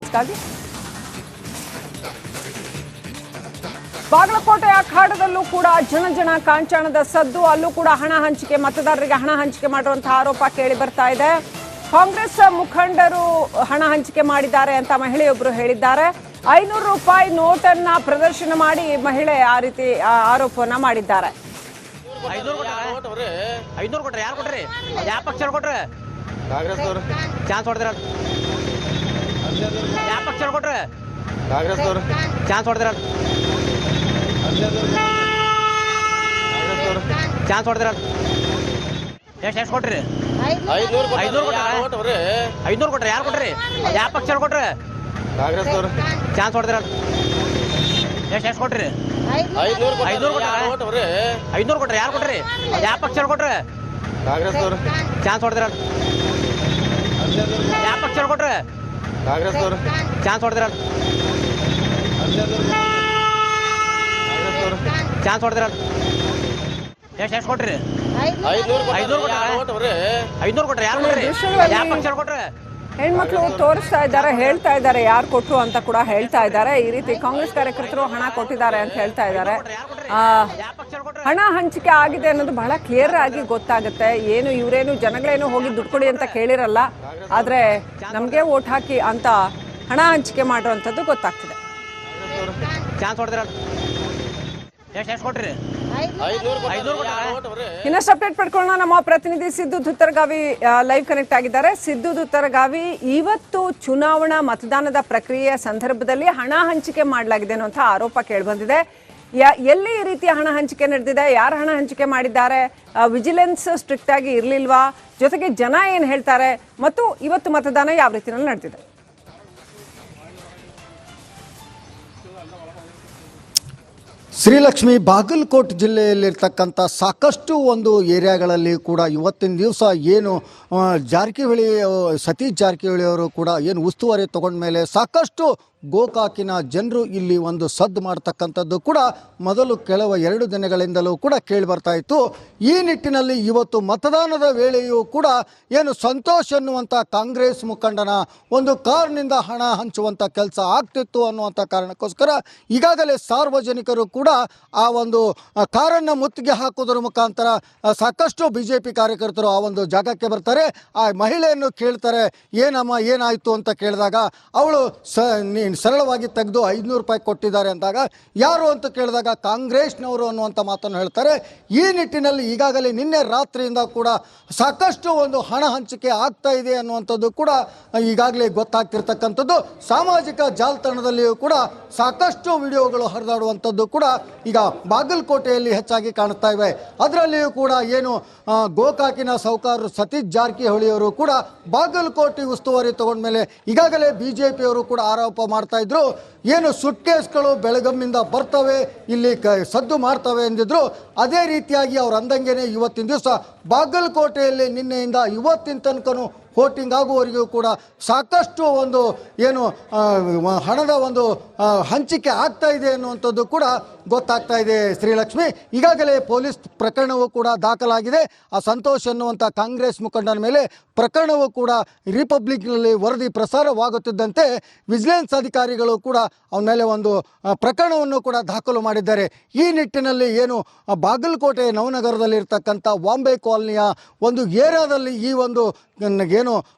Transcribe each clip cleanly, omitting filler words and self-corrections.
ಡೀಟೇಲ್ಸ್ಗಾಗಿ ಬಾಗಲಕೋಟೆ ಅಖಾಡದಲ್ಲೂ ಕೂಡ ಜನ ಕಾಂಚಾಣದ ಸದ್ದು. ಅಲ್ಲೂ ಕೂಡ ಹಣ ಹಂಚಿಕೆ, ಮತದಾರರಿಗೆ ಹಣ ಹಂಚಿಕೆ ಮಾಡುವಂತಹ ಆರೋಪ ಕೇಳಿ ಬರ್ತಾ ಇದೆ. ಕಾಂಗ್ರೆಸ್ ಮುಖಂಡರು ಹಣ ಹಂಚಿಕೆ ಮಾಡಿದ್ದಾರೆ ಅಂತ ಮಹಿಳೆಯೊಬ್ಬರು ಹೇಳಿದ್ದಾರೆ. 500 ರೂಪಾಯಿ ನೋಟನ್ನ ಪ್ರದರ್ಶನ ಮಾಡಿ ಮಹಿಳೆ ಆ ರೀತಿ ಆರೋಪವನ್ನ ಮಾಡಿದ್ದಾರೆ. 500 ಕೊಟ್ರೆ ಯಾರು ಕೊಟ್ರಿ? ಯಾವ ಪಕ್ಷ ಕೊಟ್ರೆ? ಕಾಂಗ್ರೆಸ್ ಅವರು ಚಾನ್ಸ್ ಹೊಡೆದಿರ. ಯಾವ ಪಕ್ಷ ಕೊಟ್ರೆ? ಕಾಂಗ್ರೆಸ್ ಅವರು ಚಾನ್ಸ್ ಹೊಡೆದಿರ. ಚಾನ್ಸ್ ಹೊಡೆದಿರ. ಎಷ್ಟು ಕೊಟ್ರಿ? 500 ಕೊಟ್ರೆ. 500 ಕೊಟ್ರೆ ಯಾರು ಕೊಟ್ರಿ? ಯಾವ ಪಕ್ಷ ಕೊಟ್ರೆ? ಕಾಂಗ್ರೆಸ್ ಅವರು ಚಾನ್ಸ್ ಹೊಡೆದಿರ. ಎಷ್ಟು ಕೊಟ್ರಿ? 500 ಕೊಟ್ರೆ. 500 ಕೊಟ್ರೆ ಯಾರು ಕೊಟ್ರಿ? ಯಾವ ಪಕ್ಷ ಕೊಟ್ರೆ? ಕಾಂಗ್ರೆಸ್ ಅವರು ಚಾನ್ಸ್ ಹೊಡೆದಿರ. ಯಾವ ಪಕ್ಷ ಕೊಟ್ರೆ? ಕಾಂಗ್ರೆಸ್ ಅವರು ಚಾನ್ಸ್ ಹೊಡೆದಿರ. ಚಾನ್ಸ್ ಹೊಡೆದಿರ. ಎಷ್ಟು ಕೊಟ್ರಿ? 500 ಕೊಟ್ರೆ ಯಾರು ಕೊಟ್ರಿ? ಯಾವ ಪಕ್ಷ ಕೊಟ್ರೆ? ಹೆಣ್ಮಕ್ಳು ತೋರಿಸ್ತಾ ಇದ್ದಾರೆ, ಹೇಳ್ತಾ ಇದ್ದಾರೆ ಯಾರು ಕೊಟ್ರು ಅಂತ ಕೂಡ ಹೇಳ್ತಾ ಇದ್ದಾರೆ. ಈ ರೀತಿ ಕಾಂಗ್ರೆಸ್ ಕಾರ್ಯಕರ್ತರು ಹಣ ಕೊಟ್ಟಿದ್ದಾರೆ ಅಂತ ಹೇಳ್ತಾ ಇದ್ದಾರೆ. ಹಣ ಹಂಚಿಕೆ ಆಗಿದೆ ಅನ್ನೋದು ಬಹಳ ಕ್ಲಿಯರ್ ಆಗಿ ಗೊತ್ತಾಗುತ್ತೆ. ಏನು ಇವರೇನು ಜನಗಳೇನು ಹೋಗಿ ದುಡ್ಡು ಕೊಡಿ ಅಂತ ಕೇಳಿರಲ್ಲ, ಆದ್ರೆ ನಮ್ಗೆ ವೋಟ್ ಹಾಕಿ ಅಂತ ಹಣ ಹಂಚಿಕೆ ಮಾಡಿರುವಂತದ್ದು ಗೊತ್ತಾಗ್ತದೆ. ಚಾನ್ಸ್ ಹೊಡೆದಿರ. ಎಷ್ಟು ಕೊಟ್ರಿ? ಇನ್ನಷ್ಟು ಅಪ್ಡೇಟ್ ಪಡ್ಕೊಳ್ಳೋಣ. ನಮ್ಮ ಪ್ರತಿನಿಧಿ ಸಿದ್ದು ಧುತ್ತರಗಾವಿ ಲೈವ್ ಕನೆಕ್ಟ್ ಆಗಿದ್ದಾರೆ. ಸಿದ್ದು ಧುತ್ತರಗಾವಿ, ಇವತ್ತು ಚುನಾವಣಾ ಮತದಾನದ ಪ್ರಕ್ರಿಯೆಯ ಸಂದರ್ಭದಲ್ಲಿ ಹಣ ಹಂಚಿಕೆ ಮಾಡಲಾಗಿದೆ ಅನ್ನುವಂಥ ಆರೋಪ ಕೇಳಿಬಂದಿದೆ. ಎಲ್ಲಿ ಈ ರೀತಿಯ ಹಣ ಹಂಚಿಕೆ ನಡೆದಿದೆ? ಯಾರು ಹಣ ಹಂಚಿಕೆ ಮಾಡಿದ್ದಾರೆ? ವಿಜಿಲೆನ್ಸ್ ಸ್ಟ್ರಿಕ್ಟ್ ಆಗಿ ಇರಲಿಲ್ವಾ? ಜೊತೆಗೆ ಜನ ಏನು ಹೇಳ್ತಾರೆ? ಮತ್ತು ಇವತ್ತು ಮತದಾನ ಯಾವ ರೀತಿಯಲ್ಲಿ ನಡೆದಿದೆ? ಶ್ರೀಲಕ್ಷ್ಮಿ, ಬಾಗಲಕೋಟೆ ಜಿಲ್ಲೆಯಲ್ಲಿರ್ತಕ್ಕಂಥ ಸಾಕಷ್ಟು ಒಂದು ಏರಿಯಾಗಳಲ್ಲಿ ಕೂಡ ಇವತ್ತಿನ ದಿವಸ ಏನು ಸತೀಶ್ ಜಾರಕಿಹೊಳಿ ಅವರು ಕೂಡ ಏನು ಉಸ್ತುವಾರಿ ತಗೊಂಡ ಮೇಲೆ ಸಾಕಷ್ಟು ಗೋಕಾಕಿನ ಜನರು ಇಲ್ಲಿ ಒಂದು ಸದ್ದು ಮಾಡ್ತಕ್ಕಂಥದ್ದು ಕೂಡ ಮೊದಲು ಕೆಲವು 2 ದಿನಗಳಿಂದಲೂ ಕೂಡ ಕೇಳಿ ಬರ್ತಾ ಇತ್ತು. ಈ ನಿಟ್ಟಿನಲ್ಲಿ ಇವತ್ತು ಮತದಾನದ ವೇಳೆಯೂ ಕೂಡ ಏನು ಸಂತೋಷ್ ಅನ್ನುವಂಥ ಕಾಂಗ್ರೆಸ್ ಮುಖಂಡನ ಒಂದು ಕಾರ್ನಿಂದ ಹಣ ಹಂಚುವಂಥ ಕೆಲಸ ಆಗ್ತಿತ್ತು ಅನ್ನುವಂಥ ಕಾರಣಕ್ಕೋಸ್ಕರ ಈಗಾಗಲೇ ಸಾರ್ವಜನಿಕರು ಕೂಡ ಆ ಒಂದು ಕಾರನ್ನು ಮುತ್ತಿಗೆ ಹಾಕೋದ್ರ ಮುಖಾಂತರ ಸಾಕಷ್ಟು BJP ಕಾರ್ಯಕರ್ತರು ಆ ಒಂದು ಜಾಗಕ್ಕೆ ಬರ್ತಾರೆ. ಆ ಮಹಿಳೆಯನ್ನು ಕೇಳ್ತಾರೆ, ಏನಮ್ಮ ಏನಾಯಿತು ಅಂತ ಕೇಳಿದಾಗ ಅವಳು ಸರಳವಾಗಿ ತೆಗೆದು 500 ರೂಪಾಯಿ ಕೊಟ್ಟಿದ್ದಾರೆ ಅಂದಾಗ ಯಾರು ಅಂತ ಕೇಳಿದಾಗ ಕಾಂಗ್ರೆಸ್ನವರು ಅನ್ನುವಂಥ ಮಾತನ್ನು ಹೇಳ್ತಾರೆ. ಈ ನಿಟ್ಟಿನಲ್ಲಿ ಈಗಾಗಲೇ ನಿನ್ನೆ ರಾತ್ರಿಯಿಂದ ಕೂಡ ಸಾಕಷ್ಟು ಒಂದು ಹಣ ಹಂಚಿಕೆ ಆಗ್ತಾ ಇದೆ ಅನ್ನುವಂಥದ್ದು ಕೂಡ ಈಗಾಗಲೇ ಗೊತ್ತಾಗ್ತಿರ್ತಕ್ಕಂಥದ್ದು. ಸಾಮಾಜಿಕ ಜಾಲತಾಣದಲ್ಲಿಯೂ ಕೂಡ ಸಾಕಷ್ಟು ವಿಡಿಯೋಗಳು ಹರಿದಾಡುವಂಥದ್ದು ಕೂಡ ಈಗ ಬಾಗಲಕೋಟೆಯಲ್ಲಿ ಹೆಚ್ಚಾಗಿ ಕಾಣ್ತಾ ಇವೆ. ಅದರಲ್ಲಿಯೂ ಕೂಡ ಏನು ಗೋಕಾಕಿನ ಸಾಹುಕಾರರು ಸತೀಶ್ ಜಾರಕಿಹೊಳಿಯವರು ಕೂಡ ಬಾಗಲಕೋಟೆ ಉಸ್ತುವಾರಿ ತಗೊಂಡ ಮೇಲೆ ಈಗಾಗಲೇ BJPಯವರು ಕೂಡ ಆರೋಪ ಮಾಡ್ತಾ ಇದ್ರು, ಏನು ಸುಟ್ಕೇಸ್ಗಳು ಬೆಳಗಮ್ಮಿಂದ ಬರ್ತವೆ, ಇಲ್ಲಿ ಸದ್ದು ಮಾಡ್ತವೆ ಎಂದಿದ್ರು. ಅದೇ ರೀತಿಯಾಗಿ ಅವ್ರು ಅಂದಂಗೆನೆ ಇವತ್ತಿನ ದಿವಸ ಬಾಗಲಕೋಟೆಯಲ್ಲಿ ನಿನ್ನೆಯಿಂದ ಇವತ್ತಿನ ತನಕನೂ ವೋಟಿಂಗ್ ಆಗುವವರೆಗೂ ಕೂಡ ಸಾಕಷ್ಟು ಒಂದು ಏನು ಹಣದ ಒಂದು ಹಂಚಿಕೆ ಆಗ್ತಾ ಇದೆ ಅನ್ನುವಂಥದ್ದು ಕೂಡ ಗೊತ್ತಾಗ್ತಾ ಇದೆ. ಶ್ರೀಲಕ್ಷ್ಮಿ, ಈಗಾಗಲೇ ಪೊಲೀಸ್ ಪ್ರಕರಣವೂ ಕೂಡ ದಾಖಲಾಗಿದೆ. ಆ ಸಂತೋಷ್ ಅನ್ನುವಂಥ ಕಾಂಗ್ರೆಸ್ ಮುಖಂಡನ ಮೇಲೆ ಪ್ರಕರಣವೂ ಕೂಡ ರಿಪಬ್ಲಿಕ್ನಲ್ಲಿ ವರದಿ ಪ್ರಸಾರವಾಗುತ್ತಿದ್ದಂತೆ ವಿಜಿಲೆನ್ಸ್ ಅಧಿಕಾರಿಗಳು ಕೂಡ ಅವನ ಮೇಲೆ ಒಂದು ಪ್ರಕರಣವನ್ನು ಕೂಡ ದಾಖಲು ಮಾಡಿದ್ದಾರೆ. ಈ ನಿಟ್ಟಿನಲ್ಲಿ ಏನು ಬಾಗಲಕೋಟೆ ನವನಗರದಲ್ಲಿರ್ತಕ್ಕಂಥ ಬಾಂಬೆ ಕಾಲನಿಯ ಒಂದು ಏರಿಯಾದಲ್ಲಿ ಈ ಒಂದು ಏನು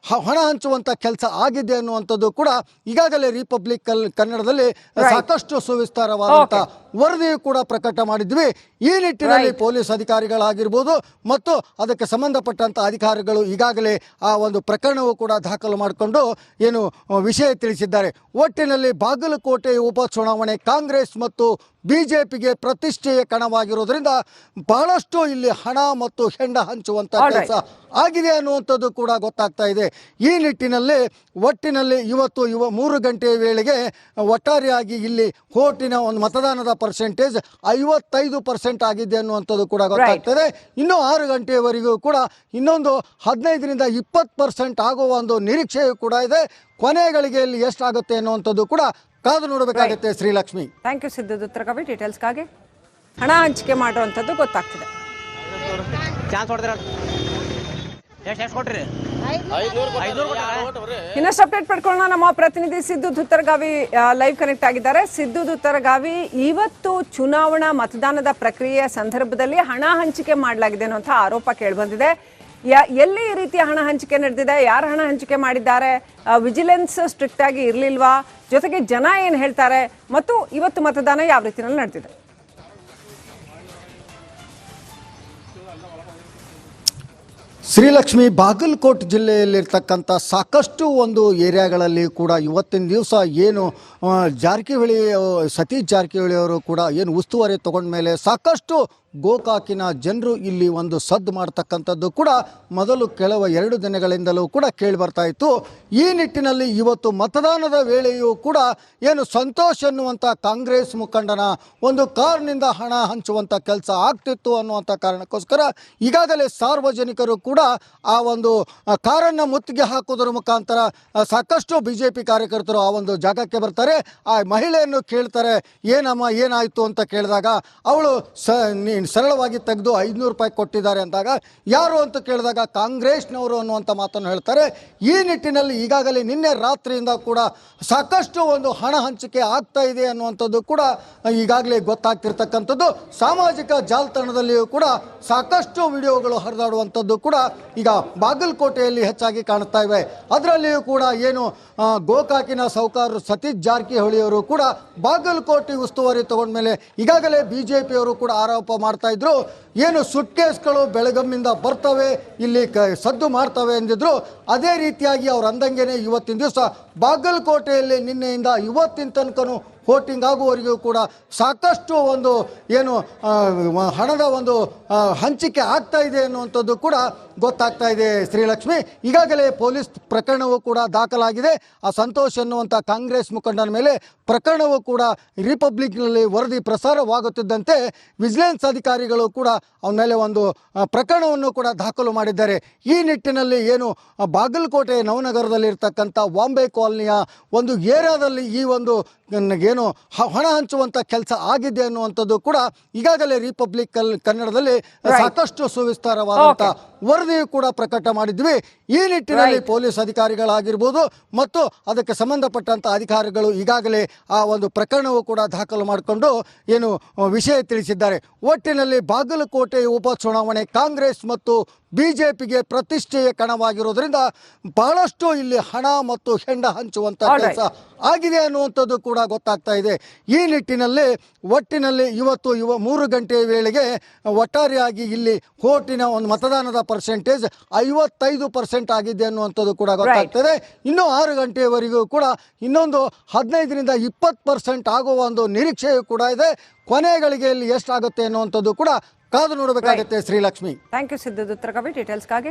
ಹಣ ಹಂಚುವಂಥ ಕೆಲಸ ಆಗಿದೆ ಅನ್ನುವಂಥದ್ದು ಕೂಡ ಈಗಾಗಲೇ ರಿಪಬ್ಲಿಕ್ ಕನ್ನಡದಲ್ಲಿ ಸಾಕಷ್ಟು ಸುವಿಸ್ತಾರವಾದಂಥ ವರದಿಯು ಕೂಡ ಪ್ರಕಟ ಮಾಡಿದ್ವಿ. ಈ ನಿಟ್ಟಿನಲ್ಲಿ ಪೊಲೀಸ್ ಅಧಿಕಾರಿಗಳಾಗಿರ್ಬೋದು ಮತ್ತು ಅದಕ್ಕೆ ಸಂಬಂಧಪಟ್ಟಂಥ ಅಧಿಕಾರಿಗಳು ಈಗಾಗಲೇ ಆ ಒಂದು ಪ್ರಕರಣವು ಕೂಡ ದಾಖಲು ಮಾಡಿಕೊಂಡು ಏನು ವಿಷಯ ತಿಳಿಸಿದ್ದಾರೆ. ಒಟ್ಟಿನಲ್ಲಿ ಬಾಗಲಕೋಟೆ ಉಪಚುನಾವಣೆ ಕಾಂಗ್ರೆಸ್ ಮತ್ತು BJPಗೆ ಪ್ರತಿಷ್ಠೆಯ ಕಣವಾಗಿರೋದ್ರಿಂದ ಬಹಳಷ್ಟು ಇಲ್ಲಿ ಹಣ ಮತ್ತು ಹೆಂಡ ಹಂಚುವಂಥ ಕೆಲಸ ಆಗಿದೆ ಅನ್ನುವಂಥದ್ದು ಕೂಡ ಗೊತ್ತಾಗ್ತಾ ಇದೆ. ಈ ನಿಟ್ಟಿನಲ್ಲಿ ಒಟ್ಟಿನಲ್ಲಿ ಇವತ್ತು 3 ಗಂಟೆಯ ವೇಳೆಗೆ ಒಟ್ಟಾರೆಯಾಗಿ ಇಲ್ಲಿ ವೋಟಿನ ಒಂದು ಮತದಾನದ ಪರ್ಸೆಂಟೇಜ್ 55% ಆಗಿದೆ ಅನ್ನುವಂಥದ್ದು ಕೂಡ ಗೊತ್ತಾಗ್ತದೆ. ಇನ್ನು 6 ಗಂಟೆಯವರೆಗೂ ಕೂಡ ಇನ್ನೊಂದು 15ರಿಂದ 20% ಆಗುವ ಒಂದು ನಿರೀಕ್ಷೆಯೂ ಕೂಡ ಇದೆ. ಕೊನೆ ಗಳಿಗೆಯಲ್ಲಿ ಎಷ್ಟಾಗುತ್ತೆ ಅನ್ನುವಂಥದ್ದು ಕೂಡ ಕಾದು ನೋಡಬೇಕಾಗುತ್ತೆ. Srilakshmi, thank you Siddu Dhuttaragavi. ಡೀಟೇಲ್ಸ್ಗಾಗಿ ಹಣ ಹಂಚಿಕೆ ಮಾಡಿರುವಂಥದ್ದು ಗೊತ್ತಾಗ್ತದೆ. ಚಾನ್ಸ್ ಹೊಡೆದಿರ. ಎಷ್ಟು ಕೊಟ್ರಿ 500 ಕೊಟ್ಟಾರ ಇನ್ನಷ್ಟು ಅಪ್ಡೇಟ್ ಪಡ್ಕೊಳ್ಳೋಣ. ನಮ್ಮ ಪ್ರತಿನಿಧಿ ಸಿದ್ದು ದುತ್ತರಗಾವಿ ಲೈವ್ ಕನೆಕ್ಟ್ ಆಗಿದ್ದಾರೆ. ಸಿದ್ದು ದುತ್ತರಗಾವಿ, ಇವತ್ತು ಚುನಾವಣಾ ಮತದಾನದ ಪ್ರಕ್ರಿಯೆಯ ಸಂದರ್ಭದಲ್ಲಿ ಹಣ ಹಂಚಿಕೆ ಮಾಡಲಾಗಿದೆ ಅನ್ನುವಂಥ ಆರೋಪ ಕೇಳಿಬಂದಿದೆ. ಎಲ್ಲಿ ಈ ರೀತಿಯ ಹಣ ಹಂಚಿಕೆ ನಡೆದಿದೆ, ಯಾರು ಹಣ ಹಂಚಿಕೆ ಮಾಡಿದ್ದಾರೆ, ವಿಜಿಲೆನ್ಸ್ ಸ್ಟ್ರಿಕ್ಟ್ ಆಗಿ ಇರಲಿಲ್ವಾ, ಜೊತೆಗೆ ಜನ ಏನು ಹೇಳ್ತಾರೆ, ಮತ್ತು ಇವತ್ತು ಮತದಾನ ಯಾವ ರೀತಿಯಲ್ಲಿ ನಡೆದಿದೆ? ಶ್ರೀಲಕ್ಷ್ಮಿ, ಬಾಗಲಕೋಟೆ ಜಿಲ್ಲೆಯಲ್ಲಿರ್ತಕ್ಕಂಥ ಸಾಕಷ್ಟು ಒಂದು ಏರಿಯಾಗಳಲ್ಲಿ ಕೂಡ ಇವತ್ತಿನ ದಿವಸ ಏನು ಜಾರಕಿಹೊಳಿ ಸತೀಶ್ ಜಾರಕಿಹೊಳಿ ಅವರು ಕೂಡ ಏನು ಉಸ್ತುವಾರಿ ತಗೊಂಡ ಮೇಲೆ ಸಾಕಷ್ಟು ಗೋಕಾಕಿನ ಜನರು ಇಲ್ಲಿ ಒಂದು ಸದ್ದು ಮಾಡ್ತಕ್ಕಂಥದ್ದು ಕೂಡ ಮೊದಲು ಕೆಲವು 2 ದಿನಗಳಿಂದಲೂ ಕೂಡ ಕೇಳಿ ಬರ್ತಾ ಇತ್ತು. ಈ ನಿಟ್ಟಿನಲ್ಲಿ ಇವತ್ತು ಮತದಾನದ ವೇಳೆಯೂ ಕೂಡ ಏನು ಸಂತೋಷ್ ಎನ್ನುವಂಥ ಕಾಂಗ್ರೆಸ್ ಮುಖಂಡನ ಒಂದು ಕಾರ್ನಿಂದ ಹಣ ಹಂಚುವಂಥ ಕೆಲಸ ಆಗ್ತಿತ್ತು ಅನ್ನುವಂಥ ಕಾರಣಕ್ಕೋಸ್ಕರ ಈಗಾಗಲೇ ಸಾರ್ವಜನಿಕರು ಕೂಡ ಆ ಒಂದು ಕಾರನ್ನು ಮುತ್ತಿಗೆ ಹಾಕೋದ್ರ ಮುಖಾಂತರ ಸಾಕಷ್ಟು BJP ಕಾರ್ಯಕರ್ತರು ಆ ಒಂದು ಜಾಗಕ್ಕೆ ಬರ್ತಾರೆ. ಆ ಮಹಿಳೆಯನ್ನು ಕೇಳ್ತಾರೆ, ಏನಮ್ಮ ಏನಾಯಿತು ಅಂತ ಕೇಳಿದಾಗ ಅವಳು ಸರಳವಾಗಿ ತೆಗೆದು 500 ರೂಪಾಯಿ ಕೊಟ್ಟಿದ್ದಾರೆ ಅಂದಾಗ ಯಾರು ಅಂತ ಕೇಳಿದಾಗ ಕಾಂಗ್ರೆಸ್ನವರು ಅನ್ನುವಂಥ ಮಾತನ್ನು ಹೇಳ್ತಾರೆ. ಈ ನಿಟ್ಟಿನಲ್ಲಿ ಈಗಾಗಲೇ ನಿನ್ನೆ ರಾತ್ರಿಯಿಂದ ಕೂಡ ಸಾಕಷ್ಟು ಒಂದು ಹಣ ಹಂಚಿಕೆ ಆಗ್ತಾ ಇದೆ ಅನ್ನುವಂಥದ್ದು ಕೂಡ ಈಗಾಗಲೇ ಗೊತ್ತಾಗ್ತಿರ್ತಕ್ಕಂಥದ್ದು. ಸಾಮಾಜಿಕ ಜಾಲತಾಣದಲ್ಲಿಯೂ ಕೂಡ ಸಾಕಷ್ಟು ವಿಡಿಯೋಗಳು ಹರಿದಾಡುವಂಥದ್ದು ಕೂಡ ಈಗ ಬಾಗಲಕೋಟೆಯಲ್ಲಿ ಹೆಚ್ಚಾಗಿ ಕಾಣ್ತಾ ಇವೆ. ಅದರಲ್ಲಿಯೂ ಕೂಡ ಏನು ಗೋಕಾಕಿನ ಸಾಹುಕಾರರು ಸತೀಶ್ ಜಾರಕಿಹೊಳಿಯವರು ಕೂಡ ಬಾಗಲಕೋಟೆ ಉಸ್ತುವಾರಿ ತಗೊಂಡ ಮೇಲೆ ಈಗಾಗಲೇ BJPಯವರು ಕೂಡ ಆರೋಪ ಮಾಡ್ತಾ ಇದ್ರು, ಏನು ಸುಟ್ಕೇಸ್ಗಳು ಬೆಳಗಮ್ಮಿಂದ ಬರ್ತವೆ, ಇಲ್ಲಿ ಸದ್ದು ಮಾಡ್ತವೆ ಎಂದಿದ್ರು. ಅದೇ ರೀತಿಯಾಗಿ ಅವ್ರು ಅಂದಂಗೆನೆ ಇವತ್ತಿನ ದಿವಸ ಬಾಗಲಕೋಟೆಯಲ್ಲಿ ನಿನ್ನೆಯಿಂದ ಇವತ್ತಿನ ತನಕನೂ ವೋಟಿಂಗ್ ಆಗುವವರೆಗೂ ಕೂಡ ಸಾಕಷ್ಟು ಒಂದು ಏನು ಹಣದ ಒಂದು ಹಂಚಿಕೆ ಆಗ್ತಾ ಇದೆ ಅನ್ನುವಂಥದ್ದು ಕೂಡ ಗೊತ್ತಾಗ್ತಾ ಇದೆ. ಶ್ರೀಲಕ್ಷ್ಮಿ, ಈಗಾಗಲೇ ಪೊಲೀಸ್ ಪ್ರಕರಣವೂ ಕೂಡ ದಾಖಲಾಗಿದೆ. ಆ ಸಂತೋಷ್ ಎನ್ನುವಂಥ ಕಾಂಗ್ರೆಸ್ ಮುಖಂಡನ ಮೇಲೆ ಪ್ರಕರಣವೂ ಕೂಡ ರಿಪಬ್ಲಿಕ್ನಲ್ಲಿ ವರದಿ ಪ್ರಸಾರವಾಗುತ್ತಿದ್ದಂತೆ ವಿಜಿಲೆನ್ಸ್ ಅಧಿಕಾರಿಗಳು ಕೂಡ ಅವನ ಮೇಲೆ ಒಂದು ಪ್ರಕರಣವನ್ನು ಕೂಡ ದಾಖಲು ಮಾಡಿದ್ದಾರೆ. ಈ ನಿಟ್ಟಿನಲ್ಲಿ ಏನು ಬಾಗಲಕೋಟೆ ನವನಗರದಲ್ಲಿರ್ತಕ್ಕಂಥ ಬಾಂಬೆ ಕಾಲನಿಯ ಒಂದು ಏರಿಯಾದಲ್ಲಿ ಈ ಒಂದು ಏನು ಹಣ ಹಂಚುವಂಥ ಕೆಲಸ ಆಗಿದೆ ಅನ್ನುವಂಥದ್ದು ಕೂಡ ಈಗಾಗಲೇ ರಿಪಬ್ಲಿಕ್ ಕನ್ನಡದಲ್ಲಿ ಸಾಕಷ್ಟು ಸುವಿಸ್ತಾರವಾದಂಥ ವರದಿಯು ಕೂಡ ಪ್ರಕಟ ಮಾಡಿದ್ವಿ. ಈ ನಿಟ್ಟಿನಲ್ಲಿ ಪೊಲೀಸ್ ಅಧಿಕಾರಿಗಳಾಗಿರ್ಬೋದು ಮತ್ತು ಅದಕ್ಕೆ ಸಂಬಂಧಪಟ್ಟಂಥ ಅಧಿಕಾರಿಗಳು ಈಗಾಗಲೇ ಆ ಒಂದು ಪ್ರಕರಣವು ಕೂಡ ದಾಖಲು ಮಾಡಿಕೊಂಡು ಏನು ವಿಷಯ ತಿಳಿಸಿದ್ದಾರೆ. ಒಟ್ಟಿನಲ್ಲಿ ಬಾಗಲಕೋಟೆ ಉಪಚುನಾವಣೆ ಕಾಂಗ್ರೆಸ್ ಮತ್ತು BJPಗೆ ಪ್ರತಿಷ್ಠೆಯ ಕಣವಾಗಿರೋದ್ರಿಂದ ಬಹಳಷ್ಟು ಇಲ್ಲಿ ಹಣ ಮತ್ತು ಹೆಂಡ ಹಂಚುವಂಥ ಕೆಲಸ ಆಗಿದೆ ಅನ್ನುವಂಥದ್ದು ಕೂಡ ಗೊತ್ತಾಗ್ತಾ ಇದೆ. ಈ ನಿಟ್ಟಿನಲ್ಲಿ ಒಟ್ಟಿನಲ್ಲಿ ಇವತ್ತು 3 ಗಂಟೆಯ ವೇಳೆಗೆ ಒಟ್ಟಾರೆಯಾಗಿ ಇಲ್ಲಿ ವೋಟಿನ ಒಂದು ಮತದಾನದ ಪರ್ಸೆಂಟೇಜ್ 55% ಆಗಿದೆ ಅನ್ನುವಂಥದ್ದು ಕೂಡ ಗೊತ್ತಾಗ್ತದೆ. ಇನ್ನೂ 6 ಗಂಟೆಯವರೆಗೂ ಕೂಡ ಇನ್ನೊಂದು 15ರಿಂದ 20% ಆಗುವ ಒಂದು ನಿರೀಕ್ಷೆಯೂ ಕೂಡ ಇದೆ. ಕೊನೆ ಗಳಿಗೆಯಲ್ಲಿ ಎಷ್ಟಾಗುತ್ತೆ ಅನ್ನುವಂಥದ್ದು ಕೂಡ ಕಾದು ನೋಡಬೇಕಾಗುತ್ತೆ. Srilakshmi, thank you Siddu Duttaragavi ಡೀಟೇಲ್ಸ್ಗಾಗಿ.